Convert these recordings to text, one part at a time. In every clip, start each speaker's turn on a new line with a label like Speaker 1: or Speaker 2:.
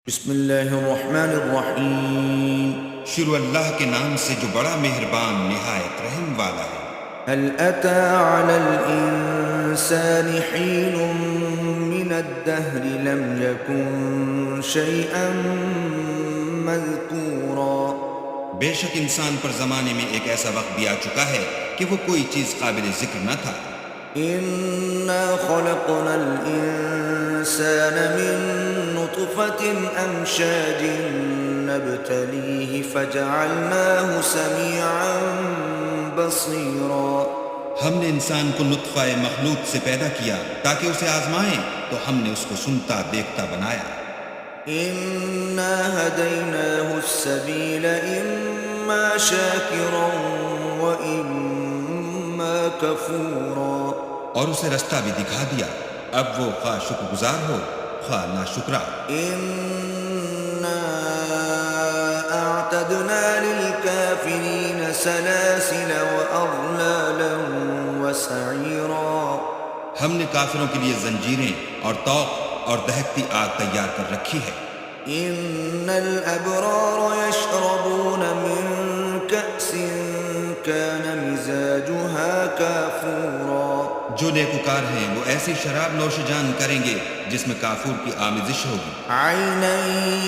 Speaker 1: بسم اللہ الرحمن الرحیم۔
Speaker 2: شروع اللہ کے نام سے جو بڑا مہربان نہایت رحم والا ہے۔
Speaker 1: هل أتى على الإنسان حين من الدهر لم يكن شيئا مذكورا۔
Speaker 2: بے شک انسان پر زمانے میں ایک ایسا وقت بھی آ چکا ہے کہ وہ کوئی چیز قابل ذکر نہ تھا۔
Speaker 1: إنا خلقنا الإنسان من نطفة أمشاج نبتليه فجعلناه سميعا بصيرا۔
Speaker 2: ہم نے انسان کو نطفہ مخلوط سے پیدا کیا تاکہ اسے آزمائیں، تو ہم نے اس کو سنتا دیکھتا بنایا۔
Speaker 1: إنا هديناه السبيل إما شاكرا وإما كفورا۔
Speaker 2: اور اسے رستہ بھی دکھا دیا، اب وہ خواہ شکر گزار ہو خواہ ناشکرا۔
Speaker 1: إنا أعتدنا للكافرين سلاسل وأغلالا وسعيرا۔
Speaker 2: ہم نے کافروں کے لیے زنجیریں اور طوق اور دہکتی آگ تیار کر رکھی ہے۔
Speaker 1: إن الأبرار يشربون من كأس كان مزاجها كافورا۔
Speaker 2: جو نیکوکار ہیں وہ ایسی شراب نوش جان کریں گے جس میں کافور کی آمیزش ہوگی۔
Speaker 1: عينا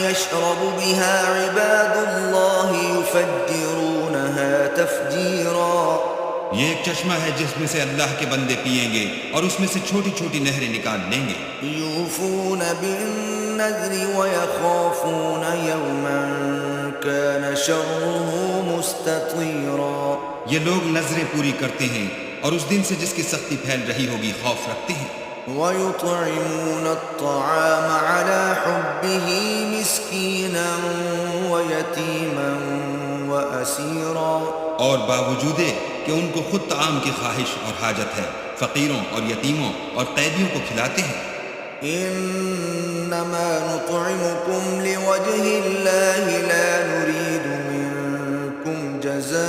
Speaker 1: يشرب بها عباد الله يفجرونها تفجيرا۔
Speaker 2: یہ ایک چشمہ ہے جس میں سے اللہ کے بندے پئیں گے اور اس میں سے چھوٹی چھوٹی نہریں نکال لیں گے۔
Speaker 1: يوفون بالنذر ويخافون يوما كان شره مستطيرا۔
Speaker 2: یہ لوگ نظریں پوری کرتے ہیں اور اس دن سے جس کی سختی پھیل رہی ہوگی خوف رکھتے ہیں۔
Speaker 1: ويطعمون الطعام على حبه مسكينا ويتيما وأسيرا۔
Speaker 2: اور باوجود کہ ان کو خود طعام کی خواہش اور حاجت ہے، فقیروں اور یتیموں اور قیدیوں کو کھلاتے ہیں۔
Speaker 1: إنما نطعمكم لوجه الله لا نريد منكم جزاء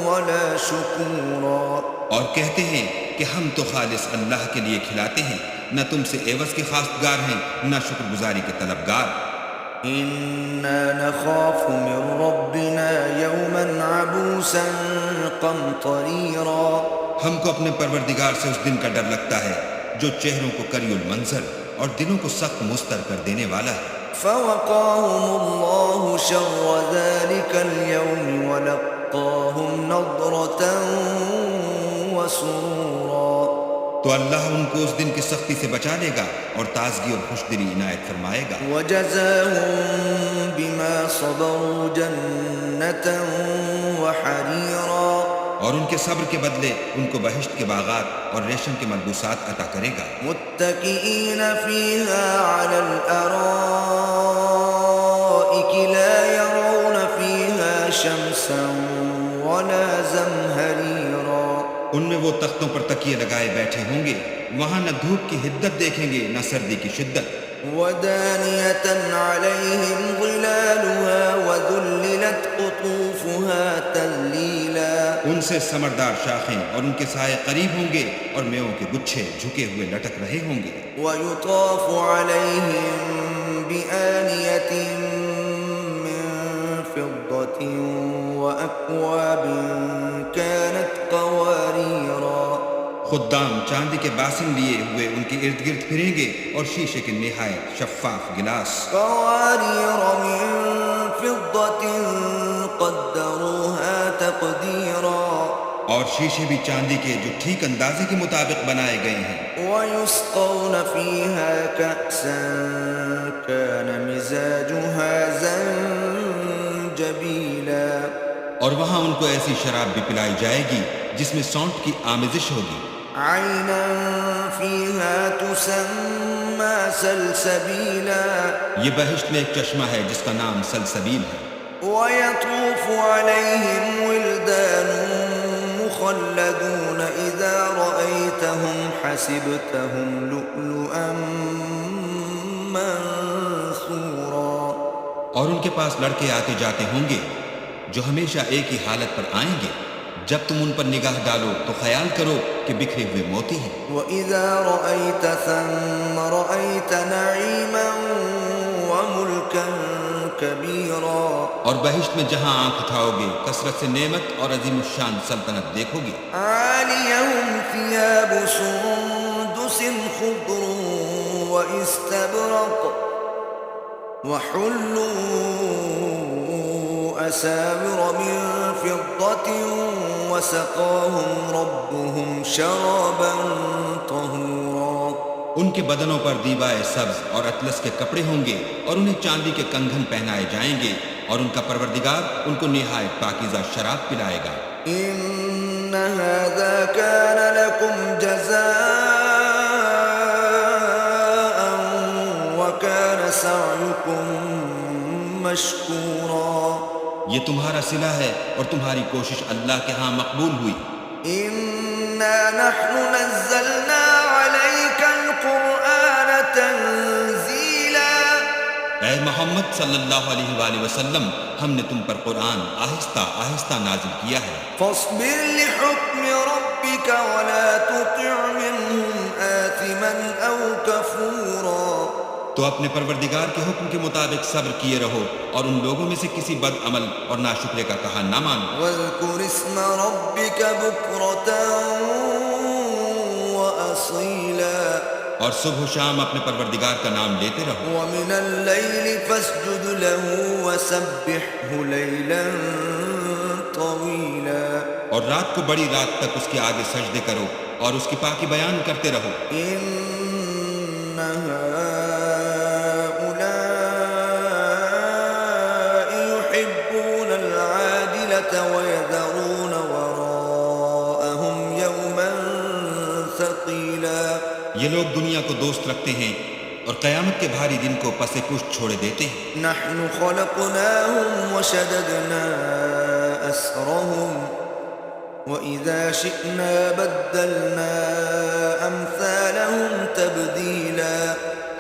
Speaker 1: ولا شكورا۔
Speaker 2: اور کہتے ہیں کہ ہم تو خالص اللہ کے لیے کھلاتے ہیں، نہ تم سے عوض کے خواستگار ہیں نہ شکر گزاری کے طلبگار۔
Speaker 1: إنا نخاف من ربنا يوما عبوسا قمطريرا۔
Speaker 2: ہم کو اپنے پروردگار سے اس دن کا ڈر لگتا ہے جو چہروں کو کری المنظر اور دلوں کو سخت مستر کر دینے والا ہے۔
Speaker 1: فوقاهم الله شر ذلك اليوم ولقاهم نضرة وسرورا۔
Speaker 2: تو اللہ ان کو اس دن کی سختی سے بچا لے گا اور تازگی اور خوش دلی عنایت فرمائے گا۔
Speaker 1: وجزاهم بما صبروا جنة وحريرا۔
Speaker 2: اور ان کے صبر کے بدلے ان کو بہشت کے باغات اور ریشم کے ملبوسات عطا کرے گا۔
Speaker 1: متكئين فيها على الأرائك لا يرون فيها شمسا ولا زمهريرا۔
Speaker 2: ان میں وہ تختوں پر تکیے لگائے بیٹھے ہوں گے، وہاں نہ دھوپ کی حدت دیکھیں گے نہ سردی کی شدت۔
Speaker 1: ودانية عليهم ظلالها وذللت قطوفها تذليلا۔
Speaker 2: ان سے سمردار شاخیں اور ان کے سائے قریب ہوں گے اور میووں کے گچھے جھکے ہوئے لٹک رہے ہوں گے۔
Speaker 1: ويطاف عليهم بآنية من فضة وأكواب كانت قواريرا۔
Speaker 2: خدام چاندی کے باسن لیے ہوئے ان کے ارد گرد پھریں گے اور شیشے کے نہایت شفاف گلاس۔
Speaker 1: قوارير من فضة قدروها تقديرا۔
Speaker 2: اور شیشے بھی چاندی کے جو ٹھیک اندازے کے مطابق بنائے گئے ہیں۔
Speaker 1: ويسقون فيها كأسا كان مزاجها زنجبيلا۔
Speaker 2: اور وہاں ان کو ایسی شراب بھی پلائی جائے گی جس میں سونٹ کی آمیزش ہوگی۔
Speaker 1: عينا فيها تسمى سلسبيلا۔
Speaker 2: یہ بہشت میں ایک چشمہ ہے جس کا نام سلسبیل ہے۔
Speaker 1: ويطوف عليهم ولدان مخلدون إذا رأيتهم حسبتهم لؤلؤا منثورا۔
Speaker 2: اور ان کے پاس لڑکے آتے جاتے ہوں گے جو ہمیشہ ایک ہی حالت پر آئیں گے، جب تم ان پر نگاہ ڈالو تو خیال کرو کہ بکھرے ہوئے موتی ہیں.
Speaker 1: وَإِذَا رَأَيْتَ ثَمَّ رَأَيْتَ نَعِيمًا وَمُلْكًا كَبِيرًا.
Speaker 2: اور بہشت میں جہاں آنکھ اٹھاؤ گے کثرت سے نعمت اور عظیم الشان سلطنت دیکھو گے.
Speaker 1: عَالِيَهُمْ ثِيَابُ سُندُسٍ خُضْرٌ وَإِسْتَبْرَقٌ وَحُلُّوا أَسَاوِرَ مِن فِضَّةٍ وَسَقَاهُمْ رَبُّهُمْ شَرَابًا طَهُورًا.
Speaker 2: ان کے بدنوں پر دیبائے سبز اور اطلس کے کپڑے ہوں گے اور انہیں چاندی کے کنگن پہنائے جائیں گے اور ان کا پروردگار ان کو نہایت پاکیزہ شراب پلائے گا.
Speaker 1: إِنَّ هَذَا كَانَ لَكُمْ جَزَاءً وَكَانَ سَعْيُكُمْ مَشْكُورًا.
Speaker 2: یہ تمہارا صلہ ہے اور تمہاری کوشش اللہ کے ہاں مقبول ہوئی.
Speaker 1: إِنَّا نَحْنُ نَزَّلْنَا عَلَيْكَ الْقُرْآنَ تَنزِيلًا.
Speaker 2: اے محمد صلی اللہ علیہ وآلہ وسلم ہم نے تم پر قرآن آہستہ آہستہ نازل کیا ہے.
Speaker 1: فاصبر لحكم ربك ولا تطع منهم آثما أو كفورا.
Speaker 2: تو اپنے پروردگار کے حکم کے مطابق صبر کیے رہو اور ان لوگوں میں سے کسی بد عمل اور ناشکرے کا کہا نہ مانو.
Speaker 1: واذكر اسم ربك بكرة وأصيلا.
Speaker 2: اور صبح و شام اپنے پروردگار کا نام لیتے رہو.
Speaker 1: ومن الليل فاسجد له وسبحه ليلا طويلا.
Speaker 2: اور رات کو بڑی رات تک اس کے آگے سجدے کرو اور اس کی پاکی بیان کرتے رہو.
Speaker 1: إن هؤلاء يحبون العاجلة ويذرون وراءهم يوما ثقيلا.
Speaker 2: یہ لوگ دنیا کو دوست رکھتے ہیں اور قیامت کے بھاری دن کو پس پشت چھوڑے دیتے ہیں.
Speaker 1: نحن خلقناهم وشددنا أسرهم وَإِذَا شِئْنَا بَدَّلْنَا أَمْثَالَهُمْ تَبْدِيلًا.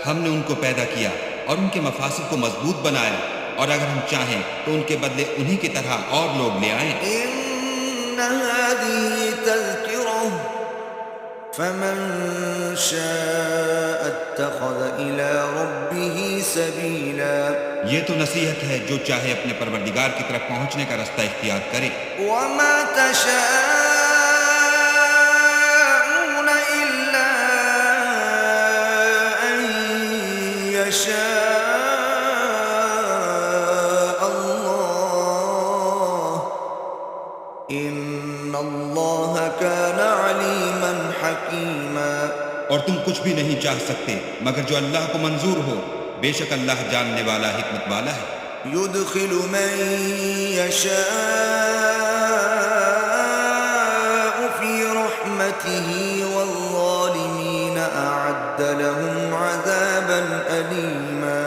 Speaker 2: ہم نے ان کو پیدا کیا اور ان کے مفاصل کو مضبوط بنایا اور اگر ہم چاہیں تو ان کے بدلے انہی کی طرح اور لوگ لے آئیں.
Speaker 1: إِنَّ هَذِهِ تَذْكِرَةٌ فَمَن شَاءَ اتَّخَذَ إِلَى رَبِّهِ سَبِيلًا.
Speaker 2: یہ تو نصیحت ہے جو چاہے اپنے پروردگار کی طرف پہنچنے کا رستہ اختیار کرے.
Speaker 1: وَمَا تَشَاءُونَ إِلَّا أَن يَشَاءَ اللَّهُ إِنَّ اللَّهَ كَانَ عَلِيمًا حَكِيمًا.
Speaker 2: اور تم کچھ بھی نہیں چاہ سکتے مگر جو اللہ کو منظور ہو، بے شک اللہ جاننے والا حکمت والا ہے.
Speaker 1: يُدْخِلُ مَن يَشَاءُ فِي رَحْمَتِهِ وَالظَّالِمِينَ أَعَدَّ لَهُمْ عَذَابًا أَلِيمًا.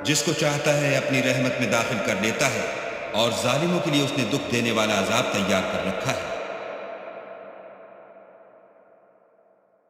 Speaker 2: جس کو چاہتا ہے اپنی رحمت میں داخل کر لیتا ہے اور ظالموں کے لیے اس نے دکھ دینے والا عذاب تیار کر رکھا ہے.